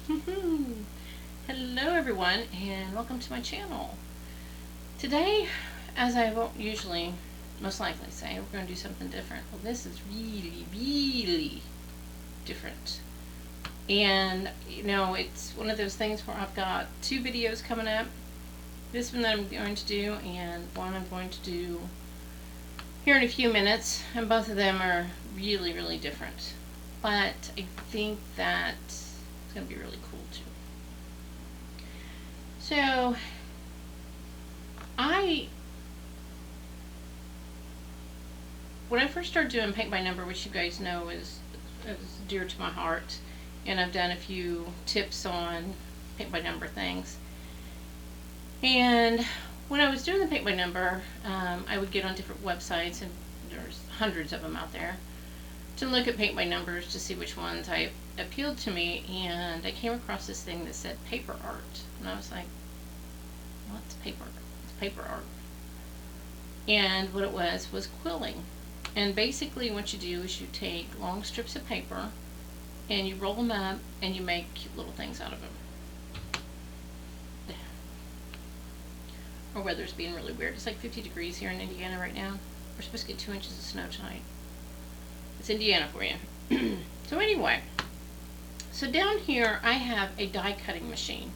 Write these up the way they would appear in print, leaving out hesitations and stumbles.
Hello everyone and welcome to my channel. Today, as I won't usually most likely say, we're going to do something different. Well, this is really different. And you know, it's one of those things where I've got two videos coming up. This one that I'm going to do and one I'm going to do here in a few minutes, and both of them are really different. But I think that it's going to be really cool too. So, when I first started doing paint by number, which you guys know is dear to my heart, and I've done a few tips on paint by number things. And when I was doing the paint by number, I would get on different websites, and there's hundreds of them out there, to look at paint by numbers to see which ones appealed to me. And I came across this thing that said paper art, and I was like, what's paper? It's paper art. And what it was quilling. And basically what you do is you take long strips of paper and you roll them up and you make cute little things out of them. Our weather's being really weird. It's like 50 degrees here in Indiana right now. We're supposed to get 2 inches of snow tonight. It's Indiana for you. So anyway, so down here I have a die cutting machine.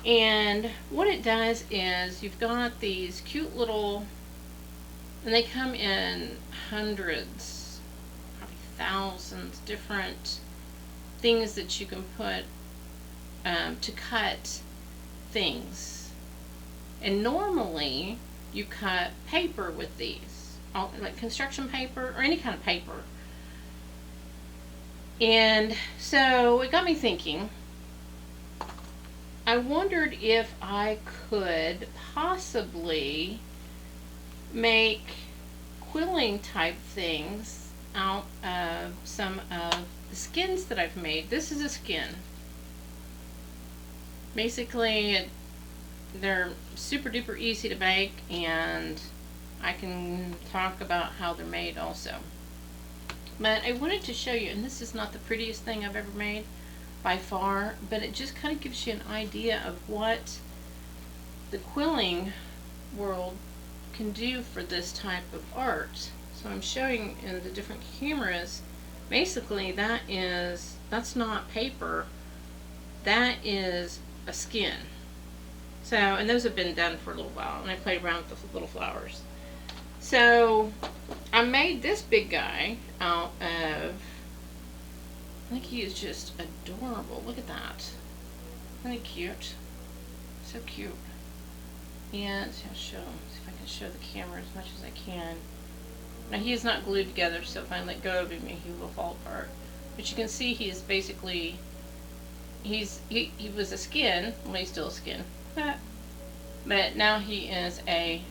And what it does is you've got these cute little, and they come in hundreds, probably thousands, different things that you can put to cut things. And normally you cut paper with these, like construction paper or any kind of paper. And so it got me thinking. I wondered if I could possibly make quilling type things out of some of the skins that I've made. This is a skin. Basically, they're super duper easy to make, and I can talk about how they're made also. But I wanted to show you, and this is not the prettiest thing I've ever made by far, but it just kind of gives you an idea of what the quilling world can do for this type of art. So I'm showing in the different cameras. Basically, that's not paper, that is a skin. So, and those have been done for a little while, and I played around with the little flowers. So I made this big guy out of, I think he is just adorable. Look at that. Isn't he cute? So cute. And I'll show, see if I can show the camera as much as I can. Now he is not glued together, so if I let go of him, he will fall apart. But you can see he is basically, he was a skin, well he's still a skin, but now he is a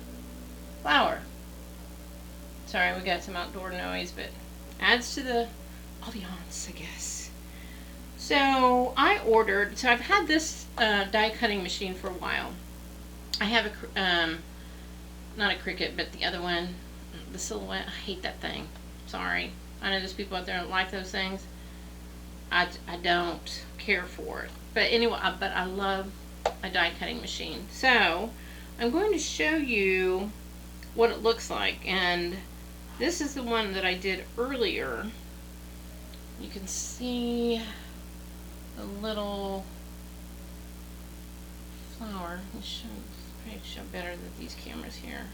flower. Sorry, we got some outdoor noise, but adds to the ambiance, I guess. So so I've had this die cutting machine for a while. I have not a Cricut, but the other one, the Silhouette. I hate that thing. Sorry. I know there's people out there that like those things. I don't care for it. But anyway, but I love a die cutting machine. So I'm going to show you what it looks like. And this is the one that I did earlier. You can see the little flower. Let me probably show better than these cameras here.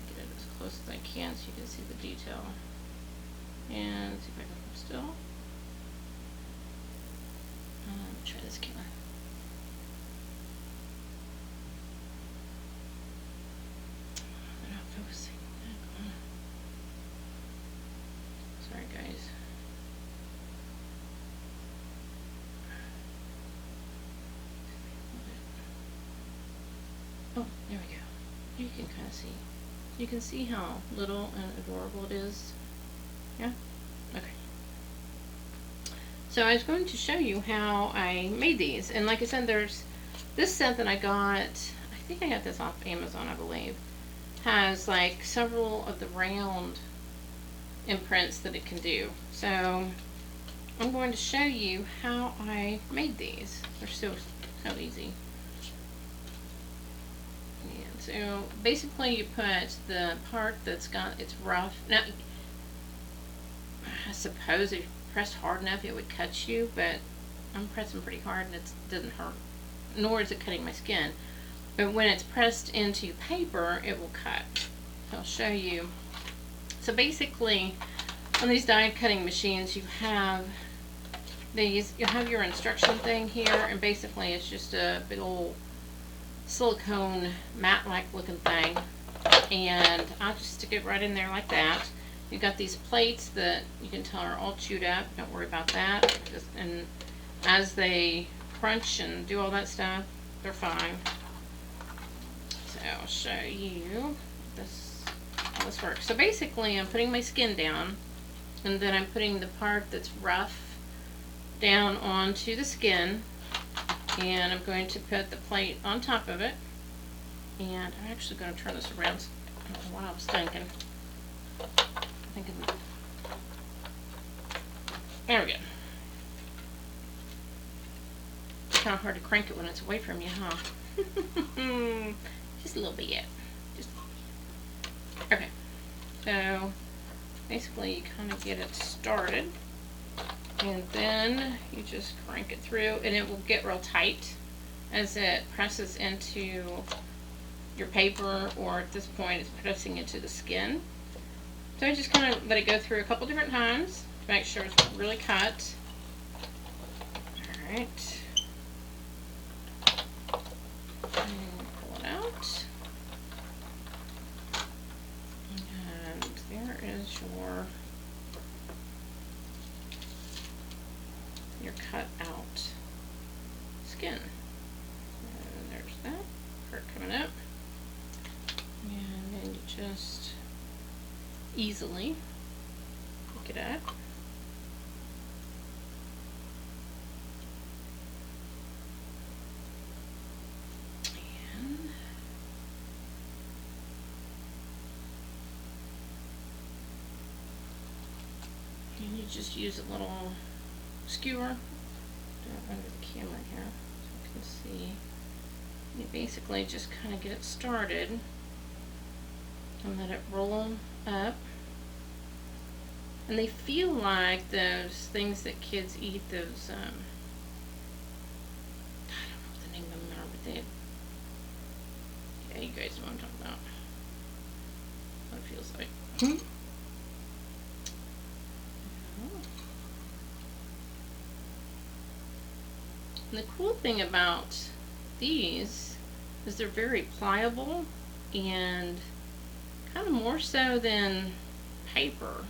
Get it as close as I can so you can see the detail. And see if I can still. Try this camera. They're not focusing. Sorry, guys. Oh, there we go. You can kind of see. You can see how little and adorable it is. Yeah? Okay. So I was going to show you how I made these. And like I said, there's this set that I got, I think I got this off Amazon, I believe, has like several of the round imprints that it can do. So I'm going to show you how I made these. They're so easy. And so basically you put the part that's got, it's rough. Now, I suppose if you pressed hard enough it would cut you, but I'm pressing pretty hard and it doesn't hurt, nor is it cutting my skin. But when it's pressed into paper, it will cut. I'll show you. So basically, on these die cutting machines, you have these, you have your instruction thing here, and basically it's just a big old silicone mat-like looking thing, and I'll just stick it right in there like that. You've got these plates that you can tell are all chewed up. Don't worry about that. And as they crunch and do all that stuff, they're fine. So I'll show you how this works. So basically I'm putting my skin down, and then I'm putting the part that's rough down onto the skin, and I'm going to put the plate on top of it, and I'm actually going to turn this around. I don't know what I was thinking. There we go. It's kind of hard to crank it when it's away from you, huh? Just a little bit. Just a little bit. Okay. So basically you kind of get it started, and then you just crank it through, and it will get real tight as it presses into your paper, or at this point it's pressing into the skin. So I just kind of let it go through a couple different times to make sure it's really cut. Alright. Pull it out. And there is your cut out skin. And there's that part coming up. And then you just easily pick it up. And you just use a little skewer, do it under the camera here so you can see. You basically just kind of get it started and let it roll up. And they feel like those things that kids eat, those, I don't know what the name of them are, but yeah, you guys know what I'm talking about. What it feels like. And the cool thing about these is they're very pliable, and kind of more so than paper,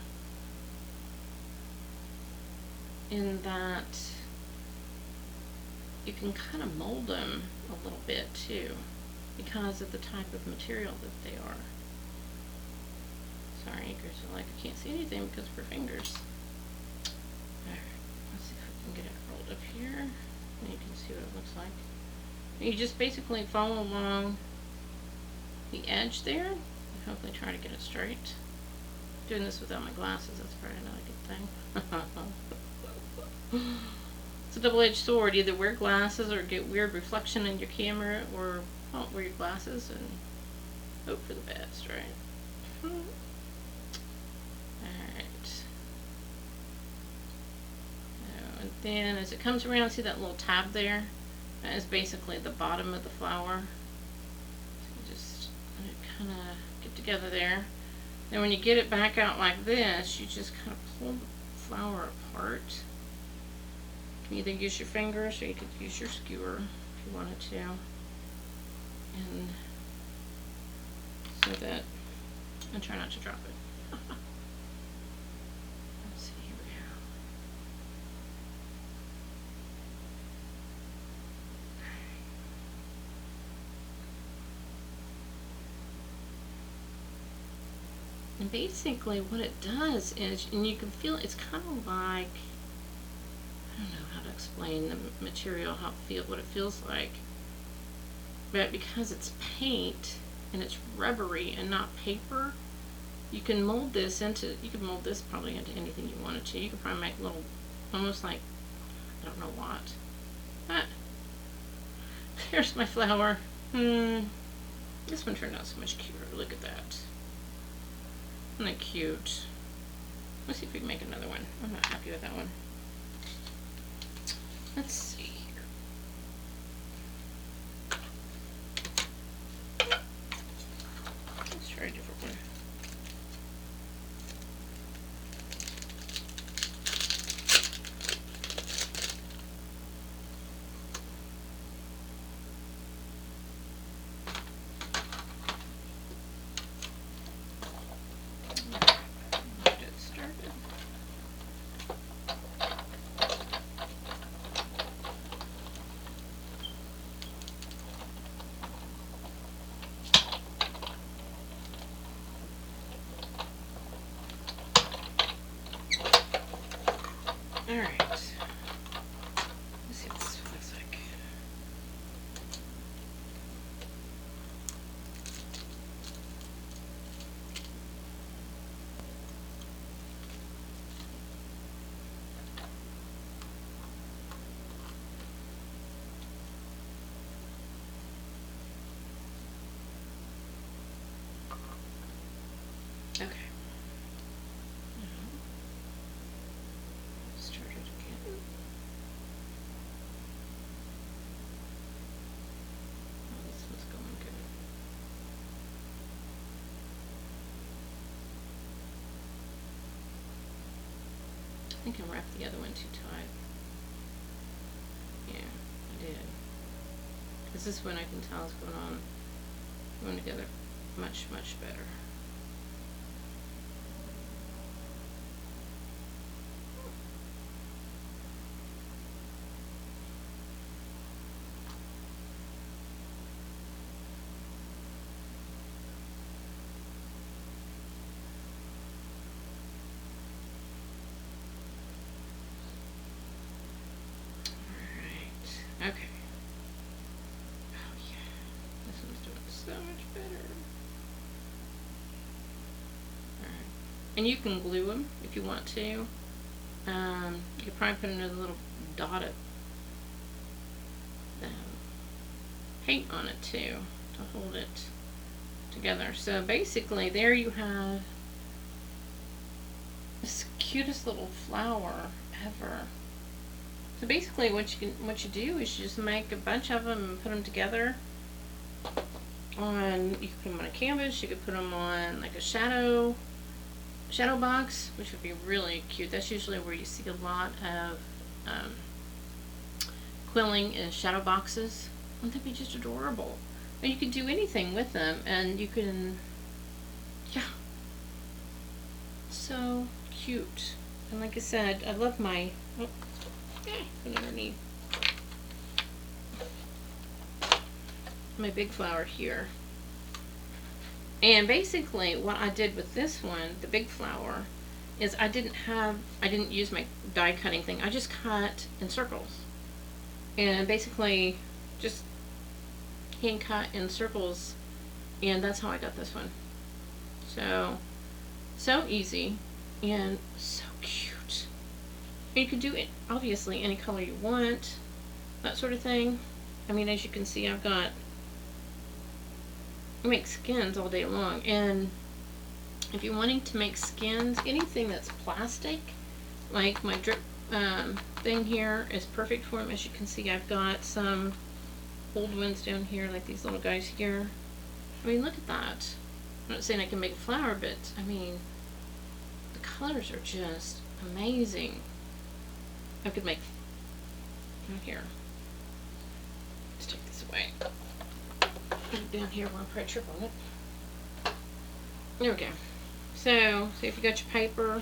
in that you can kind of mold them a little bit too, because of the type of material that they are. Sorry, you guys are like, I can't see anything because of her fingers. Alright, let's see if we can get it rolled up here. And you can see what it looks like. You just basically follow along the edge there, and hopefully try to get it straight. Doing this without my glasses, that's probably not a good thing. It's a double-edged sword. Either wear glasses or get weird reflection in your camera, or don't wear your glasses and hope for the best, right? And then as it comes around, see that little tab there? That is basically the bottom of the flower. So just let it kind of get together there. Then when you get it back out like this, you just kind of pull the flower apart. You can either use your fingers or you could use your skewer if you wanted to. And so that, and try not to drop it. And basically what it does is, and you can feel it's kind of like, I don't know how to explain the material, what it feels like, but because it's paint and it's rubbery and not paper, you can mold this into, you could mold this probably into anything you wanted to. You could probably make little almost like, I don't know what. Ah, there's my flower. This one turned out so much cuter. Look at that. Isn't that cute? Let's see if we can make another one. I'm not happy with that one. Let's see here. Let's try a different one. Alright. Let's see what this looks like. Okay. Start it again. Oh, this one's going good. I think I wrapped the other one too tight. Yeah, I did. Because this one I can tell is going together much, much better. Okay. Oh yeah, this one's doing so much better. Alright. And you can glue them if you want to. You could probably put another little dot of paint on it too to hold it together. So basically there you have this cutest little flower ever. So basically what you do is you just make a bunch of them and put them together on, you can put them on a canvas, you could put them on like a shadow box, which would be really cute. That's usually where you see a lot of quilling in shadow boxes. Wouldn't that be just adorable? And you can do anything with them, and you can, yeah, so cute. And like I said, I love my, oh, put underneath my big flower here. And basically what I did with this one, the big flower, is I didn't use my die cutting thing. I just cut in circles. And basically just hand cut in circles, and that's how I got this one. So easy and so cute. And you can do it obviously any color you want, that sort of thing. I mean, as you can see, I make skins all day long, and if you're wanting to make skins, anything that's plastic, like my drip thing here is perfect for them. As you can see, I've got some old ones down here, like these little guys here. I mean, look at that. I'm not saying I can make a flower, but I mean, the colors are just amazing. I could make, right here. Let's take this away. Put it down here where I'll probably trip on it. There we go. So if you got your paper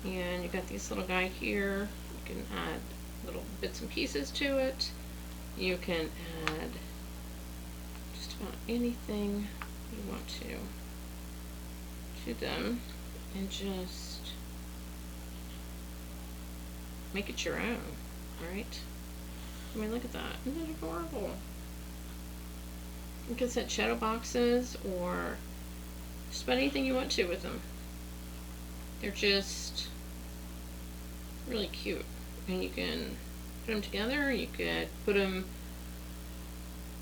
and you got this little guy here, you can add little bits and pieces to it. You can add just about anything you want to them, and just make it your own, right? I mean, look at that. Isn't that adorable? You can set shadow boxes or just about anything you want to with them. They're just really cute. and you can put them together. You could put them,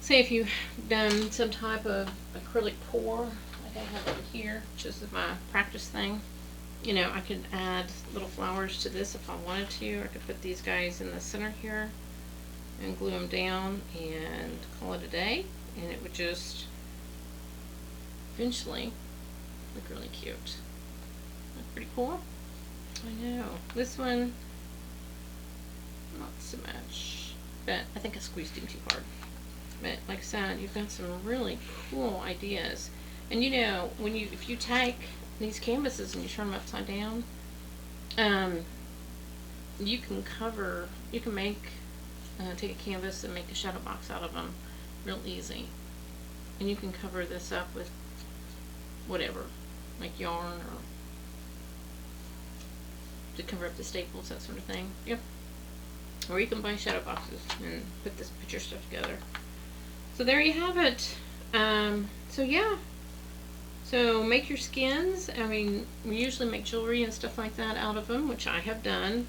say if you've done some type of acrylic pour, like I have over here, which is my practice thing. You know, I could add little flowers to this if I wanted to. I could put these guys in the center here and glue them down and call it a day, and it would just eventually look really cute. Look pretty cool. I know. This one, not so much, but I think I squeezed him too hard. But like I said, you've got some really cool ideas. And you know, when if you take these canvases and you turn them upside down, you can make, take a canvas and make a shadow box out of them real easy. And you can cover this up with whatever, like yarn or to cover up the staples, that sort of thing. Yep. Or you can buy shadow boxes and put your stuff together. So there you have it. So yeah. So make your skins. I mean, we usually make jewelry and stuff like that out of them, which I have done.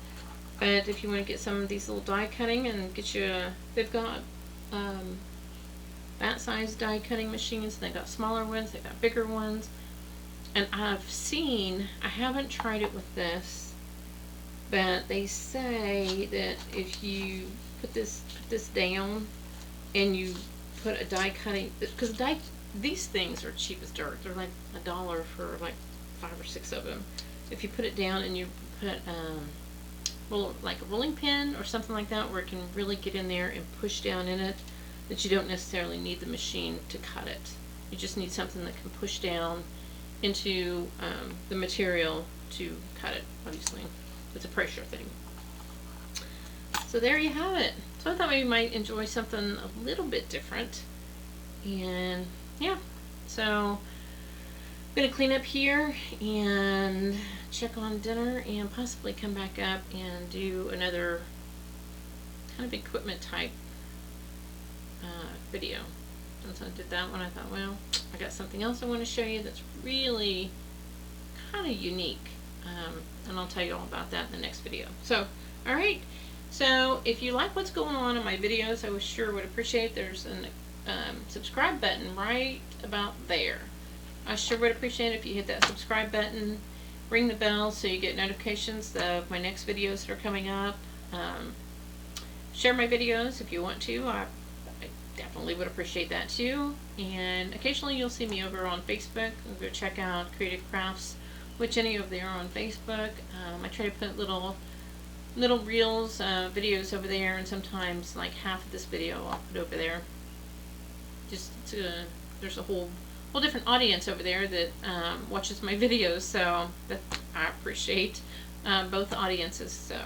But if you want to get some of these little die cutting and get you, they've got that size die cutting machines. They've got smaller ones. They've got bigger ones. And I've seen, I haven't tried it with this, but they say that if you put this down and you put a die cutting, because these things are cheap as dirt. They're like $1 for like 5 or 6 of them. If you put it down and you put like a rolling pin or something like that, where it can really get in there and push down in it, that you don't necessarily need the machine to cut it. You just need something that can push down into the material to cut it. Obviously, it's a pressure thing. So there you have it. So I thought maybe you might enjoy something a little bit different. And yeah, so I'm going to clean up here and check on dinner and possibly come back up and do another kind of equipment type video. Since I did that one, I thought, well, I got something else I want to show you that's really kind of unique. And I'll tell you all about that in the next video. So, alright. So, if you like what's going on in my videos, I sure would appreciate, there's a subscribe button right about there. I sure would appreciate it if you hit that subscribe button, ring the bell so you get notifications of my next videos that are coming up. Share my videos if you want to. I definitely would appreciate that too. And occasionally you'll see me over on Facebook. Go check out Creative Crafts with Ginny over there on Facebook. I try to put little reels, videos over there, and sometimes like half of this video I'll put over there. Just there's a whole different audience over there that watches my videos, so that I appreciate both audiences. So,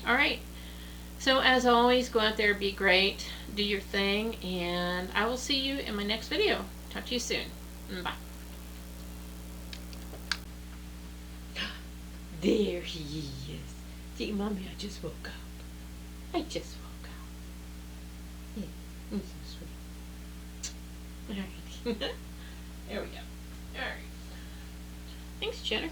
all right. So as always, go out there, be great, do your thing, and I will see you in my next video. Talk to you soon. Bye. There he is. See, Mommy, I just woke up. I just woke up. Yeah, I'm so sweet. Alright. There we go. Alright. Thanks, Cheddar.